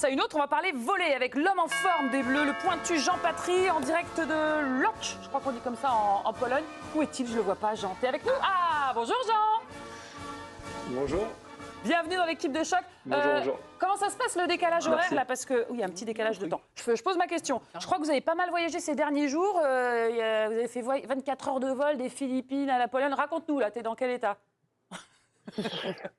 À une autre, on va parler volley avec l'homme en forme des Bleus, le pointu Jean Patry en direct de Łódź, je crois qu'on dit comme ça en Pologne. Où est-il? Je le vois pas, Jean. T'es avec nous? Ah, bonjour Jean. Bonjour. Bienvenue dans l'équipe de choc. Bonjour. Comment ça se passe le décalage horaire là? Parce que oui, il y a un petit décalage de temps. Je pose ma question. Je crois que vous avez pas mal voyagé ces derniers jours. Vous avez fait 24 heures de vol des Philippines à la Pologne. Raconte-nous là, t'es dans quel état?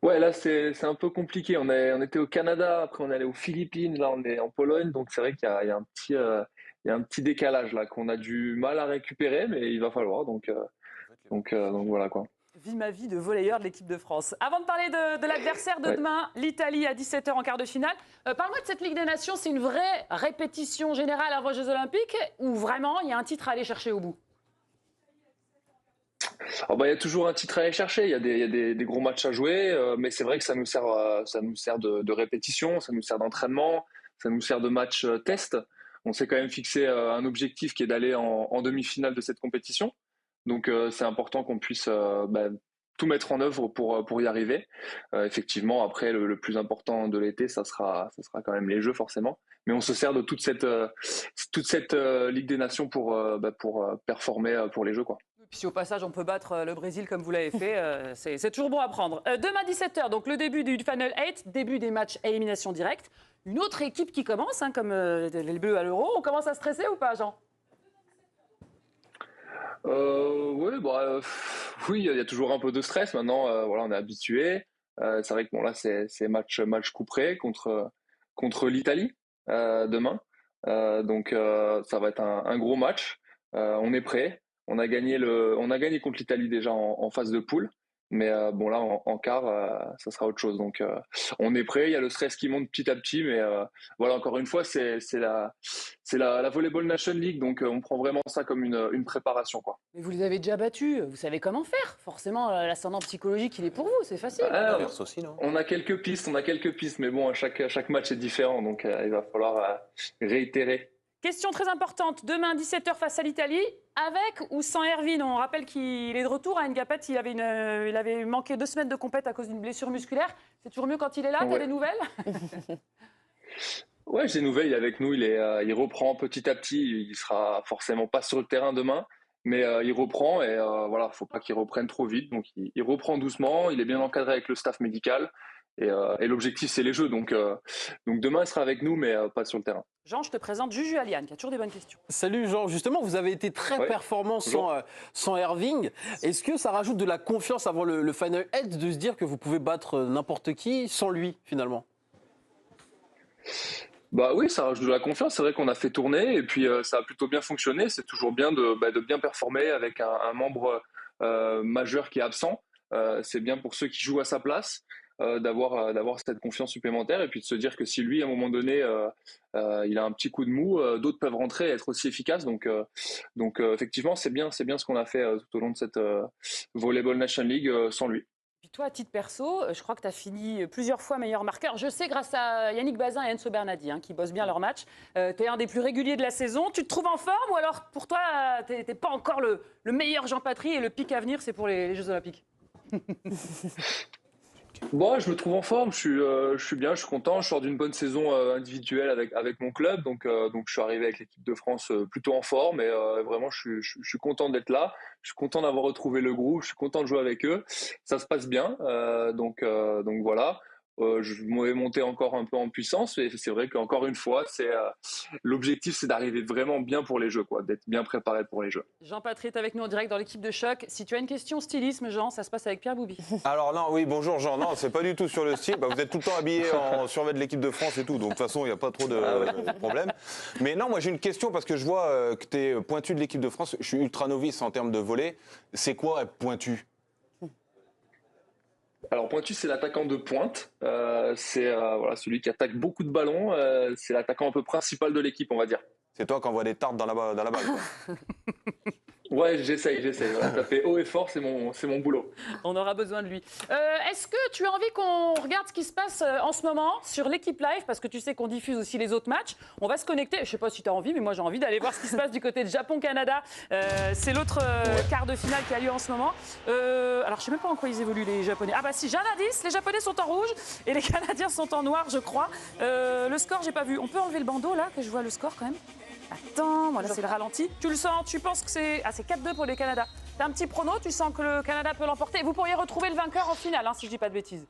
Ouais, là c'est un peu compliqué. On était au Canada, après on est allé aux Philippines, là on est en Pologne, donc c'est vrai qu'il y a un petit décalage là qu'on a du mal à récupérer, mais il va falloir. Donc voilà quoi. Vis ma vie de volleyeur de l'équipe de France. Avant de parler de l'adversaire de Ouais. demain, l'Italie à 17 h en quart de finale, parle-moi de cette Ligue des Nations. C'est une vraie répétition générale avant les Jeux Olympiques ou vraiment il y a un titre à aller chercher au bout? Alors, bah, il y a toujours un titre à aller chercher. Il y a des gros matchs à jouer, mais c'est vrai que ça nous sert de répétition, ça nous sert d'entraînement, ça nous sert de match test. On s'est quand même fixé un objectif qui est d'aller en demi-finale de cette compétition. Donc c'est important qu'on puisse tout mettre en œuvre pour y arriver. Effectivement, après le plus important de l'été, ça sera quand même les Jeux forcément. Mais on se sert de toute cette Ligue des Nations pour performer pour les Jeux quoi. Puis si au passage on peut battre le Brésil comme vous l'avez fait, c'est toujours bon à prendre. Demain 17 h, donc le début du Final 8, début des matchs à élimination directe. Une autre équipe qui commence, hein, comme les Bleus à l'Euro. On commence à stresser ou pas, Jean? Ouais, oui, il y a toujours un peu de stress. Maintenant, voilà, on est habitué. C'est vrai que bon là, c'est match coup près contre l'Italie demain. Ça va être un gros match. On est prêt. On a gagné contre l'Italie déjà en phase de poule. Mais bon là, en quart, ça sera autre chose. Donc, on est prêt. Il y a le stress qui monte petit à petit, mais voilà, encore une fois, la Volleyball Nation League, donc on prend vraiment ça comme une préparation, quoi. Mais vous les avez déjà battus, vous savez comment faire. Forcément, l'ascendant psychologique, il est pour vous, c'est facile. L'inverse aussi, non? On a quelques pistes, mais bon, chaque match est différent, donc il va falloir réitérer. Question très importante, demain 17 h face à l'Italie, avec ou sans Erwin? On rappelle qu'il est de retour à Ngapet, il avait manqué 2 semaines de compète à cause d'une blessure musculaire. C'est toujours mieux quand il est là, t'as Ouais. des nouvelles? Ouais, j'ai des nouvelles, il est avec nous, il reprend petit à petit, il sera forcément pas sur le terrain demain, mais il reprend et voilà, faut pas qu'il reprenne trop vite, donc il reprend doucement, il est bien encadré avec le staff médical et l'objectif c'est les Jeux, donc demain il sera avec nous, mais pas sur le terrain. Jean, je te présente Juju Aliane, qui a toujours des bonnes questions. Salut Jean, justement vous avez été très Ouais. performant sans Irving. Est-ce que ça rajoute de la confiance avant le Final 8 de se dire que vous pouvez battre n'importe qui sans lui finalement? Bah oui, ça rajoute de la confiance. C'est vrai qu'on a fait tourner et puis ça a plutôt bien fonctionné. C'est toujours bien de bien performer avec un membre majeur qui est absent. C'est bien pour ceux qui jouent à sa place d'avoir cette confiance supplémentaire et puis de se dire que si lui, à un moment donné, il a un petit coup de mou, d'autres peuvent rentrer et être aussi efficaces. Effectivement, c'est bien ce qu'on a fait tout au long de cette Volleyball Nation League sans lui. Puis toi, à titre perso, je crois que tu as fini plusieurs fois meilleur marqueur. Je sais grâce à Yannick Bazin et Enzo Bernadi, hein, qui bossent bien leur match. Tu es un des plus réguliers de la saison. Tu te trouves en forme ou alors pour toi, t'es pas encore le meilleur Jean Patry et le pic à venir, c'est pour les Jeux Olympiques? Bon, je me trouve en forme, je suis bien, je suis content. Je sors d'une bonne saison individuelle avec mon club, donc je suis arrivé avec l'équipe de France plutôt en forme et vraiment je suis content d'être là. Je suis content d'avoir retrouvé le groupe, je suis content de jouer avec eux. Ça se passe bien, donc voilà. Je vais monter encore un peu en puissance et c'est vrai qu'encore une fois, l'objectif, c'est d'arriver vraiment bien pour les Jeux, quoi, d'être bien préparé pour les Jeux. Jean Patry est avec nous en direct dans l'équipe de choc. Si tu as une question stylisme, Jean, ça se passe avec Pierre Bouby. Alors non, oui, bonjour Jean, non, c'est pas du tout sur le style, vous êtes tout le temps habillé en survêt de l'équipe de France et tout, donc de toute façon, il n'y a pas trop de problème. Mais non, moi j'ai une question parce que je vois que tu es pointu de l'équipe de France, je suis ultra novice en termes de volley, c'est quoi être pointu? Alors pointu, c'est l'attaquant de pointe. Voilà, celui qui attaque beaucoup de ballons. C'est l'attaquant un peu principal de l'équipe, on va dire. C'est toi qui envoies des tartes dans la balle, quoi. Ouais, j'essaye. Voilà, taper haut et fort, c'est mon boulot. On aura besoin de lui. Est-ce que tu as envie qu'on regarde ce qui se passe en ce moment sur l'équipe live? Parce que tu sais qu'on diffuse aussi les autres matchs. On va se connecter. Je ne sais pas si tu as envie, mais moi j'ai envie d'aller voir ce qui se passe du côté de Japon-Canada. C'est l'autre quart de finale qui a lieu en ce moment. Alors je ne sais même pas en quoi ils évoluent les Japonais. Ah bah si, j'ai un indice. Les Japonais sont en rouge et les Canadiens sont en noir, je crois. Le score, j'ai pas vu. On peut enlever le bandeau là, que je vois le score quand même? Attends, voilà, c'est le ralenti. Tu le sens? Tu penses que c'est... Ah, c'est 4-2 pour les Canada. T'as un petit prono? Tu sens que le Canada peut l'emporter? Vous pourriez retrouver le vainqueur en finale, hein, si je dis pas de bêtises.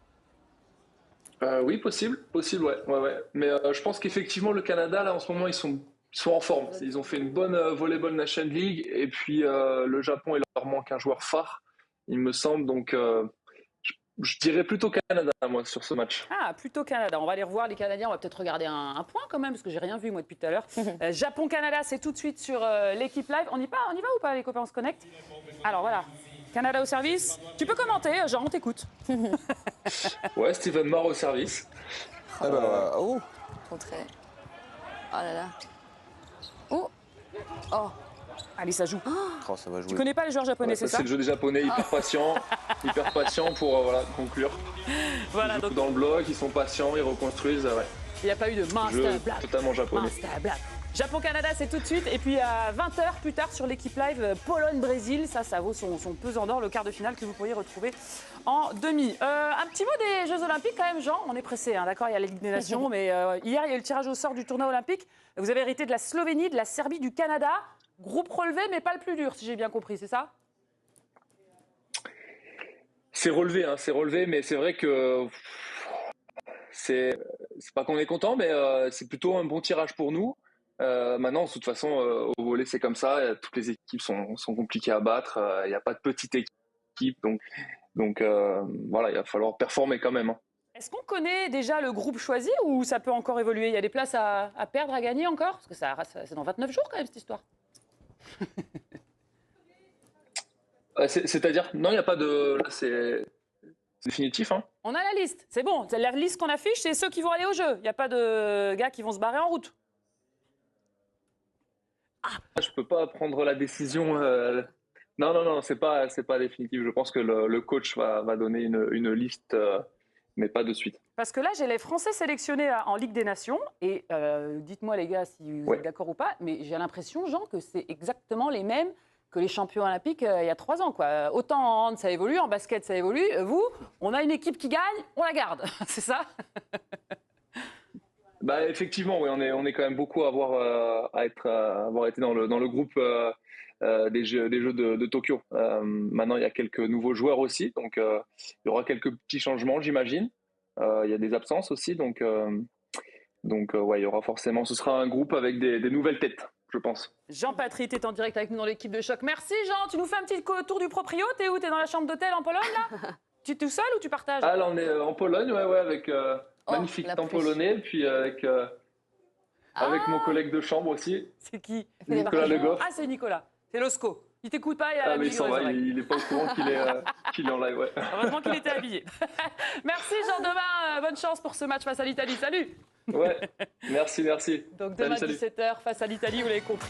Oui, possible, ouais. Mais je pense qu'effectivement, le Canada, là, en ce moment, ils sont en forme. Ils ont fait une bonne Volleyball Nation League. Et puis, le Japon, il leur manque un joueur phare, il me semble. Donc, je dirais plutôt Canada, moi, sur ce match. Ah, plutôt Canada. On va aller revoir les Canadiens. On va peut-être regarder un point quand même, parce que j'ai rien vu, moi, depuis tout à l'heure. Japon-Canada, c'est tout de suite sur l'équipe live. On y va ou pas, les copains? On se connecte? Alors, voilà. Canada au service. Tu peux commenter, Jean, on t'écoute. Ouais, Steven Moore au service. Ah bah, oh. Contré. Oh là là. Oh. Oh. Allez, ça joue. Oh, ça va jouer. Tu connais pas les joueurs japonais, Ouais, c'est ça, ça? c'est le jeu des Japonais, hyper patient pour voilà, conclure. Voilà, Ils jouent donc dans le bloc, ils sont patients, ils reconstruisent. Ouais. il n'y a pas eu de Jeu master black. totalement japonais. Master black. Japon-Canada, c'est tout de suite. Et puis à 20h plus tard sur l'équipe live, Pologne-Brésil. Ça vaut son pesant d'or, le quart de finale que vous pourriez retrouver en demi. Un petit mot des Jeux Olympiques quand même, Jean. On est pressé, hein, d'accord? Il y a la Ligue des Nations, mais hier, il y a eu le tirage au sort du tournoi olympique. Vous avez hérité de la Slovénie, de la Serbie, du Canada. Groupe relevé, mais pas le plus dur, si j'ai bien compris, c'est ça? C'est relevé, mais c'est vrai que c'est pas qu'on est content, mais c'est plutôt un bon tirage pour nous. Maintenant, de toute façon, au volley, c'est comme ça. Toutes les équipes sont compliquées à battre. Il n'y a pas de petite équipe, donc voilà, il va falloir performer quand même. Hein. Est-ce qu'on connaît déjà le groupe choisi ou ça peut encore évoluer? Il y a des places à perdre, à gagner encore? Parce que c'est dans 29 jours quand même, cette histoire. C'est-à-dire, non, il n'y a pas de. Là, c'est définitif. Hein. On a la liste, c'est bon. La liste qu'on affiche, c'est ceux qui vont aller au jeu. Il n'y a pas de gars qui vont se barrer en route. Je peux pas prendre la décision. Non, c'est pas définitif. Je pense que le coach va donner une liste, mais pas de suite. Parce que là, j'ai les Français sélectionnés en Ligue des Nations. Et dites-moi, les gars, si vous êtes d'accord ou pas, mais j'ai l'impression, Jean, que c'est exactement les mêmes que les champions olympiques il y a 3 ans. Quoi. Autant en hand, ça évolue, en basket, ça évolue. Vous, on a une équipe qui gagne, on la garde. C'est ça? Bah, effectivement, oui, on est quand même beaucoup à avoir été dans le groupe des Jeux de Tokyo. Maintenant, il y a quelques nouveaux joueurs aussi, donc il y aura quelques petits changements, j'imagine. Il y a des absences aussi, donc ouais, il y aura forcément. Ce sera un groupe avec des nouvelles têtes, je pense. Jean Patry, t'es en direct avec nous dans l'équipe de choc. Merci Jean, tu nous fais un petit tour du proprio. T'es où? T'es dans la chambre d'hôtel en Pologne là? Tu es tout seul ou tu partages? Ah, là, on est en Pologne, ouais, avec magnifique la temps pluie. polonais, puis avec mon collègue de chambre aussi, C'est qui? Nicolas Le Goff. Ah, c'est Nicolas. C'est Losco. Il t'écoute pas, il a Ah, la mais il musique s'en dans les va, oreilles. il est pas au courant qu'il est en live, ouais. Heureusement qu'il était habillé. Merci Jean, demain, bonne chance pour ce match face à l'Italie. Salut! Ouais, merci. Donc demain Salut. 17h face à l'Italie, vous l'avez compris.